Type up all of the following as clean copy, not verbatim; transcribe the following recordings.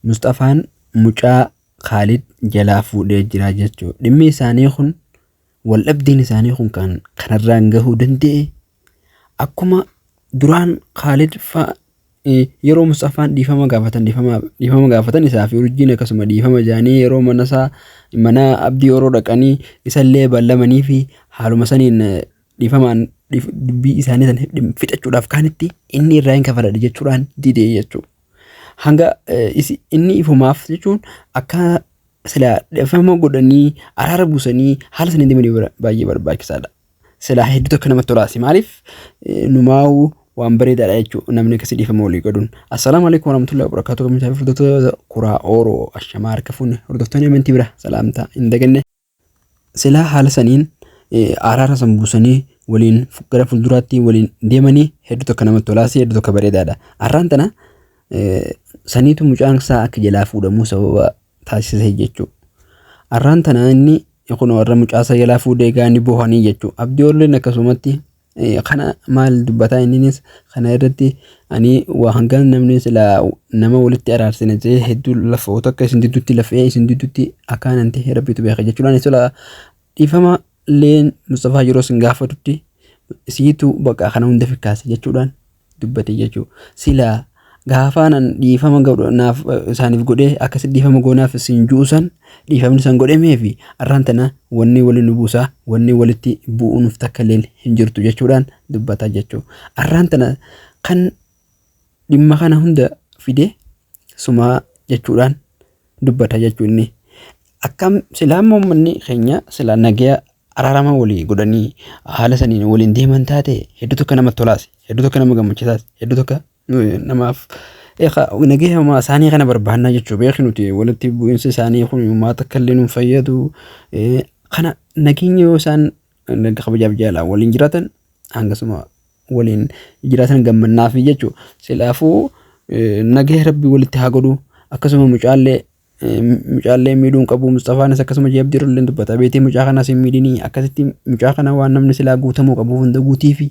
Mustafaan mucaa Khalid jalaa fuudhee jira jechuudha. Dhimmi isaanii kun wal dhabdiin isaanii kun kan kanarraan gahuu danda'e akkuma duraan Khalid yeroo Mustafaan dhiifama gaafatan isaa fi urjiin akkasuma dhiifama jaanii yeroo mana abdii yeroo dhaqanii isallee ballamanii fi haaluma saniin dhiifamaan dubbii isaanii san fixachuudhaaf kaanitti inni irraa hin kafaladha jechuudhaan didee jechuudha. Hanga inni ifumaaf jechuun akka sila dhiifama godhanii araara buusanii haala saniin deemanii baay'ee barbaachisaadha. Sila hedduu tokko namatti tolaasi maaliif numaa'uu waan bareedaadha jechuudha namni akkasii dhiifama walii godhuun. Assalaamu alaikum warahmatullahi wabarakatuh. Kamisa fi furdota kuraa ooroo ashamaa harka fuune hordoftoonni amantii bira salaamtaa hin daganne. Sila haala saniin araara san buusanii waliin gara fuulduraatti waliin deemanii hedduu tokko namatti tolaasi hedduu tokko bareedaadha. Arraan tana saniitu mucaan isaa akka jalaa fuudhamuu sababa taasisee jechuudha. Arraan tana inni kun warra mucaa isaa jalaa fuudhee gaanii boohanii jechuudha. Abdii olleen akkasumatti kana maal dubbataa inninis kana irratti ani waa hangaan namni sila nama walitti araarsine ta'ee hedduu lafoota akka isin didduutti lafee isin didduutti akkaananti rabbitu beeka jechuudhaan sila dhiifama leen Mustafaa yeroo sin gaafatutti siitu bakka kana hunda fikkaase jechuudhaan dubbate jechuudha. Sila gaafaanan dhiifama godhanaaf isaaniif godhee akkasi dhiifama goonaaf sin juusan dhiifamni san godhamee fi arraan tana wanni waliin nu buusaa wanni walitti bu'uunuuf takka illee hin jirtu jechuudhaan dubbata jechuudha. Arraan tana kan dhimma kana hunda fide sumaa jechuudhaan dubbata jechuunni. Akkam silaa uummanni keenya silaa nagaya araarama walii godhanii haala saniin waliin deeman taate hedduu tokko namatti tolaasi hedduu tokko nama gammachiisaas hedduu tokko namaaf nagaya isaanii kana barbaannaa jechuudha. Beekni nuti walitti bu'iinsa isaanii kun uummata akka illee nu fayyadu kana nageenya yoo isaan kabajaaf jaalaa waliin jiraatan hangasuma waliin jiraatan gammannaaf jechuudha. Silaafuu nagaya rabbi walitti haa godhu akkasuma mucaallee miidhuun qabu Mustafaanis akkasuma jeebdii rolleen dubbata beetee mucaa kanaas hin miidhinii akkasitti mucaa kana waan namni silaa guutamuu qabu hunda guutii fi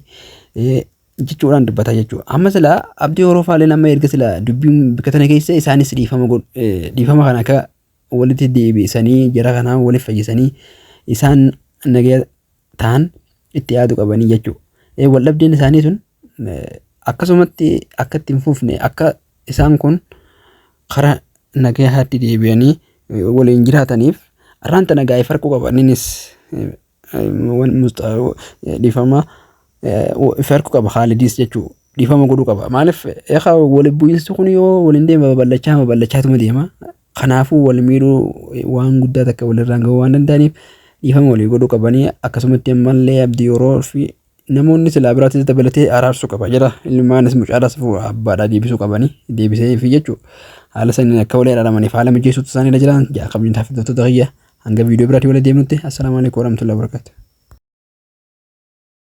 jechuudhaan dubbata jechuudha. Amma sila abdii yeroo faalee nama erga sila dubbiin bika tana keessa isaanis dhiifama kana akka walitti deebisanii jara kanaa waliif fayyisanii isaan nagaya ta'an itti yaadu qabanii jechuudha. Wal dhabdeen isaanii sun akkasumatti akka itti hin fuufne akka isaan kun karaa nagaya haatti deebi'anii waliin jiraataniif arraan tana gaa'ee farquu qabaniinis dhiifama farquu qaba Khalidis jechuudha. Dhiifama godhuu qaba. Maaliif wal bu'iinsi kun yoo waliin deema babal'achaatuma deema. Kanaafuu wal miidhuu waan guddaa takka walirraan gahuu waan danda'aniif dhiifama walii godhuu qabanii akkasumatti ammallee abdii yeroo fi namoonni silaa biraatis dabalatee araarsuu qaba jira ilmaanis mucaadhaas abbaadhaa deebisuu qabanii deebisee fi jechuudha. Haala saniin akka walii ilaalamaniif haala mijeessuutu isaanii irra jiran jaa qabni taafitoota ta'iyya hanga viidiyoo biraatii waliin deemnutti. Assalaamu alaikum warahmatullahi wabarakatuh.